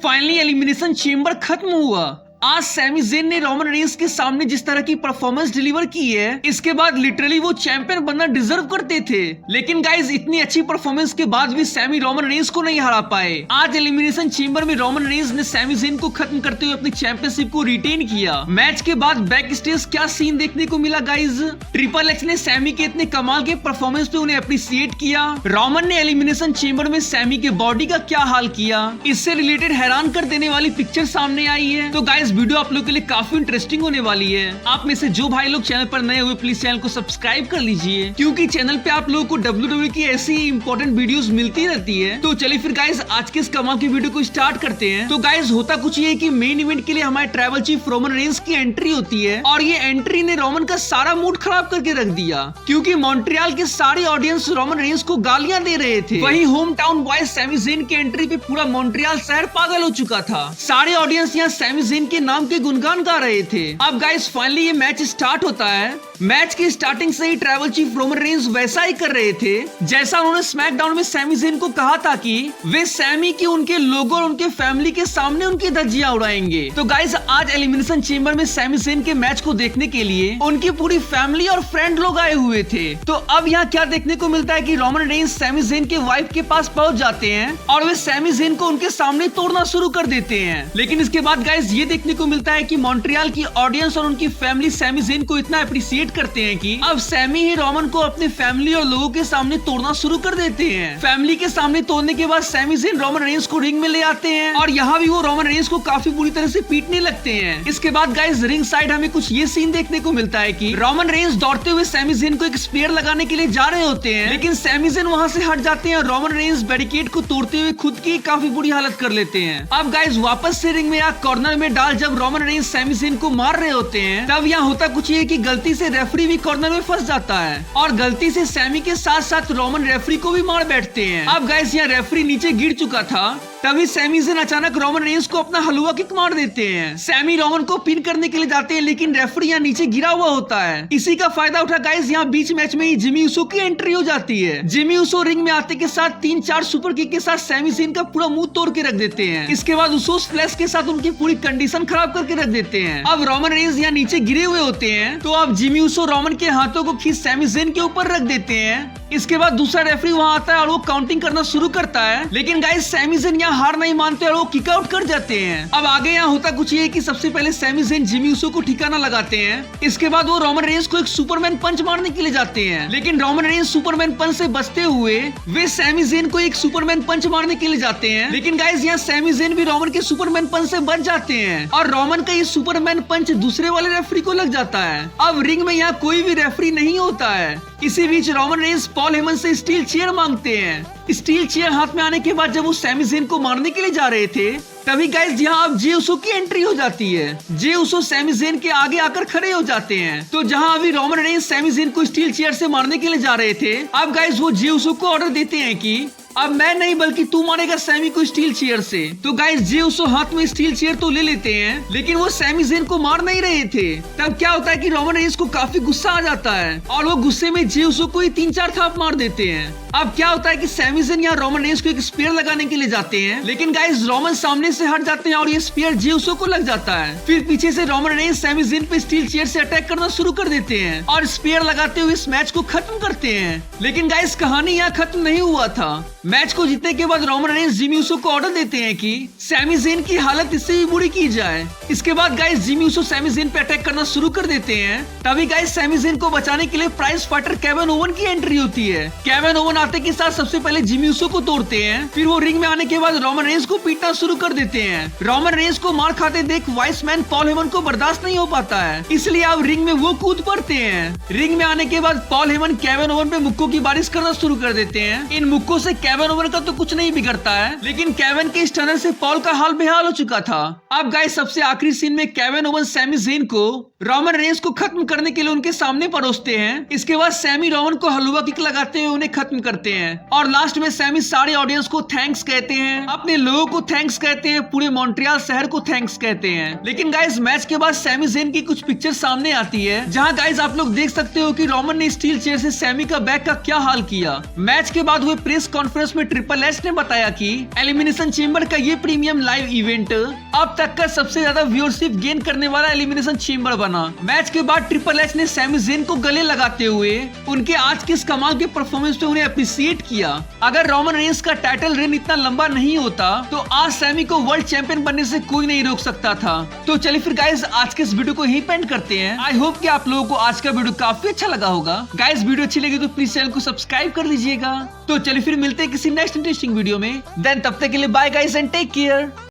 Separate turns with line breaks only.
Finally elimination chamber खत्म हुआ। आज सैमी ज़ेन ने रोमन रेंस के सामने जिस तरह की परफॉर्मेंस डिलीवर की है, इसके बाद लिटरली वो चैंपियन बनना डिजर्व करते थे। लेकिन गाइज इतनी अच्छी परफॉर्मेंस के बाद भी सैमी रोमन रेंस को नहीं हरा पाए। आज एलिमिनेशन चेंबर में रोमन रेंस ने सैमी ज़ेन को खत्म करते हुए अपनी चैंपियनशिप को रिटेन किया। मैच के बाद बैक स्टेज क्या सीन देखने को मिला गाइज। ट्रिपल एच ने सैमी के इतने कमाल के परफॉर्मेंस पे उन्हें अप्रिशिएट किया। रोमन ने एलिमिनेशन चेंबर में सैमी के बॉडी का क्या हाल किया, इससे रिलेटेड हैरान कर देने वाली पिक्चर सामने आई है। तो गाइज वीडियो आप लोग के लिए काफी इंटरेस्टिंग होने वाली है। आप में से जो भाई लोग चैनल पर नए हुए प्लीज चैनल को सब्सक्राइब कर लीजिए, क्योंकि चैनल पे आप लोगों को WWE की ऐसी इंपॉर्टेंट वीडियोस मिलती रहती है। तो चलिए फिर गाइस आज के इस कमाल की वीडियो को स्टार्ट करते हैं। तो गाइस होता कुछ ये कि मेन इवेंट के लिए हमारे ट्राइबल चीफ रोमन रेंस की एंट्री होती है, और ये एंट्री ने रोमन का सारा मूड खराब करके रख दिया, क्योंकि मॉन्ट्रियल के सारे ऑडियंस रोमन रेंस को गालियां दे रहे थे। वहीं home town boy Sami Zayn की एंट्री पे पूरा मॉन्ट्रियल शहर पागल हो चुका था। सारे ऑडियंस यहाँ सैमी ज़ेन के नाम के गुणगान गा रहे थे। अब गाइस फाइनली ये मैच स्टार्ट होता है। मैच की स्टार्टिंग से ही ट्राइबल चीफ रोमन रेंस वैसा ही कर रहे थे जैसा उन्होंने स्मैकडाउन में सैमी ज़ेन को कहा था कि वे सैमी की उनके लोगों और उनके फैमिली के सामने उनकी धज्जियां उड़ाएंगे। तो गाइस आज एलिमिनेशन चेंबर में सैमी ज़ेन के मैच को देखने के लिए उनकी पूरी फैमिली और फ्रेंड लोग आए हुए थे। तो अब यहाँ क्या देखने को मिलता है कि रोमन रेंस सैमी ज़ेन के वाइफ के पास पहुंच जाते हैं और वे सैमी ज़ेन को उनके सामने तोड़ना शुरू कर देते हैं। लेकिन इसके बाद गाइस ये देखने को मिलता है कि मॉन्ट्रियल की ऑडियंस और उनकी फैमिली सैमी ज़ेन को इतना अप्रिशिएट करते हैं कि अब सैमी ही रोमन को अपने फैमिली और लोगों के सामने तोड़ना शुरू कर देते हैं। फैमिली के सामने तोड़ने के बाद सैमी ज़ेन रोमन रेंस को रिंग में ले आते हैं और यहाँ भी वो रोमन रेंस को काफी बुरी तरह से पीटने लगते हैं। इसके बाद गाइस रिंग साइड हमें कुछ ये सीन देखने को मिलता है कि रोमन रेंस दौड़ते हुए सैमी ज़ेन को एक स्पेयर लगाने के लिए जा रहे होते हैं, लेकिन सैमी ज़ेन वहाँ से हट जाते हैं और रोमन रेंस बैरिकेड को तोड़ते हुए खुद की काफी बुरी हालत कर लेते हैं। अब गाइस वापस से रिंग में या कॉर्नर में डाल जब रोमन रेंस सैमी ज़ेन को मार रहे होते हैं, तब यहाँ होता कुछ ये कि गलती से रेफरी भी कॉर्नर में फंस जाता है और गलती से सैमी के साथ साथ रोमन रेफरी को भी मार बैठते हैं। अब गाइस यहाँ रेफरी नीचे गिर चुका था, तभी सैमी ज़ेन अचानक रोमन रेंस को अपना हलवा किक मार देते हैं। सैमी रोमन को पिन करने के लिए जाते हैं, लेकिन रेफरी यहाँ नीचे गिरा हुआ होता है। इसी का फायदा उठा गाइस यहाँ बीच मैच में ही जिमी ऊसो की एंट्री हो जाती है। जिमी ऊसो रिंग में आते के साथ 3-4 सुपर किक के साथ सैमी ज़ेन का पूरा मुंह तोड़ के रख देते हैं। इसके बाद ऊसो स्प्लैश के साथ उनकी पूरी कंडीशन खराब करके रख देते हैं। अब रोमन रेंस यहाँ नीचे गिरे हुए होते हैं, तो अब जिमी ऊसो रोमन के हाथों को खींच सैमी ज़ेन के ऊपर रख देते हैं। इसके बाद दूसरा रेफरी वहाँ आता है और वो काउंटिंग करना शुरू करता है, लेकिन गाइस सैमी ज़ेन यहाँ हार नहीं मानते और वो किक आउट कर जाते हैं। अब आगे यहाँ होता कुछ ये कि सबसे पहले सैमी ज़ेन जिमी ऊसो को ठिकाना लगाते हैं। इसके बाद वो रोमन रेंस को एक सुपरमैन पंच मारने के लिए जाते हैं, लेकिन रोमन रेंस सुपरमैन पंच से बचते हुए वे सैमी ज़ेन को एक सुपरमैन पंच मारने के लिए जाते हैं, लेकिन गाइस यहाँ सैमी ज़ेन भी रोमन के सुपरमैन पंच से बच जाते हैं और रोमन का ये सुपरमैन पंच दूसरे वाले रेफरी को लग जाता है। अब रिंग में यहाँ कोई भी रेफरी नहीं होता है। इसी बीच रोमन रेंस पॉल हेमन से स्टील चेयर मांगते हैं। स्टील चेयर हाथ में आने के बाद जब वो सैमी ज़ेन को मारने के लिए जा रहे थे, तभी गाइस यहाँ अब जे ऊसो की एंट्री हो जाती है। जे ऊसो सैमी ज़ेन के आगे आकर खड़े हो जाते हैं। तो जहाँ अभी रोमन रेंस सैमी ज़ेन को स्टील चेयर से मारने के लिए जा रहे थे, अब गाइस वो जे ऊसो को ऑर्डर देते हैं कि अब मैं नहीं बल्कि तू मारेगा सैमी को स्टील चेयर से। तो गाइस जे ऊसो हाथ में स्टील चेयर तो ले लेते हैं, लेकिन वो सैमी ज़ेन को मार नहीं रहे थे। तब क्या होता है कि रोमन रेंस को काफी गुस्सा आ जाता है और वो गुस्से में जे ऊसो को ही 3-4 थाप मार देते हैं। अब क्या होता है कि सैमी ज़ेन यहाँ रोमन रेंस को एक स्पेयर लगाने के लिए जाते हैं, लेकिन गाइस रोमन सामने से हट जाते हैं और ये स्पेयर जे ऊसो को लग जाता है। फिर पीछे से रोमन रेंस सैमी ज़ेन पे स्टील चेयर से अटैक करना शुरू कर देते हैं और स्पेयर लगाते हुए इस मैच को खत्म करते हैं। लेकिन गाइस कहानी यहाँ खत्म नहीं हुआ था। मैच को जीतने के बाद रोमन रेंस जिमी ऊसो को ऑर्डर देते हैं कि सैमी ज़ेन की हालत इससे भी बुरी की जाए। इसके बाद guys Jimmy Uso Sami Zayn पे अटैक करना शुरू कर देते हैं। तभी गाइस सैमी ज़ेन को बचाने के लिए प्राइज फाइटर केविन ओवन की एंट्री होती है। केविन ओवन आते के साथ सबसे पहले जिमी ऊसो को तोड़ते हैं, फिर वो रिंग में आने के बाद रोमन रेंस को पीटना शुरू कर देते हैं। रोमन रेंस को मार खाते देख वाइस मैन पॉल हेमन को बर्दाश्त नहीं हो पाता है, इसलिए अब रिंग में वो कूद पड़ते हैं। रिंग में आने के बाद पॉल हेमन केविन ओवन पे मुक्कों की बारिश करना शुरू कर देते हैं। इन मुक्कों से केविन ओवन का तो कुछ नहीं बिगड़ता है, लेकिन केविन के स्टनर से पॉल का हाल बेहाल हो चुका था। अब गाइस सबसे आखिरी सीन में केविन ओवन सैमी ज़ेन को रोमन रेंस को खत्म करने के लिए उनके सामने परोसते हैं। इसके बाद सैमी रोमन को हलवा किक लगाते हुए उन्हें खत्म करते हैं और लास्ट में सैमी सारे ऑडियंस को थैंक्स कहते हैं, अपने लोगों को थैंक्स कहते हैं, पूरे मॉन्ट्रियल शहर को थैंक्स कहते हैं। लेकिन गाइस मैच के बाद सैमी ज़ेन की कुछ पिक्चर सामने आती है, जहां गाइस आप लोग देख सकते हो कि रोमन ने स्टील चेयर से सैमी का बैक का क्या हाल किया। मैच के बाद हुए प्रेस कॉन्फ्रेंस कॉन्फ्रेंस में ट्रिपल एच ने बताया कि एलिमिनेशन चेंबर का ये प्रीमियम लाइव इवेंट अब तक का सबसे ज्यादा व्यूअरशिप गेन करने वाला एलिमिनेशन चेंबर बना। मैच के बाद ट्रिपल एच ने सैमी ज़ेन को गले लगाते हुए उनके आज के इस कमाल के परफॉर्मेंस पे उन्हें अप्रिशिएट किया। अगर रोमन रेंस का टाइटल रेन इतना लंबा नहीं होता तो आज सैमी को वर्ल्ड चैंपियन बनने से कोई नहीं रोक सकता था। तो चलिए फिर गाइस आज के इस वीडियो को यहीं पेंड करते हैं। आई होप कि आप लोगों को आज का वीडियो काफी अच्छा लगा होगा। गाइस वीडियो अच्छी लगी तो प्लीज चैनल को सब्सक्राइब कर लीजिएगा। तो चलिए फिर मिलते हैं किसी नेक्स्ट इंटरेस्टिंग वीडियो में। देन तब तक के लिए bye guys and take care.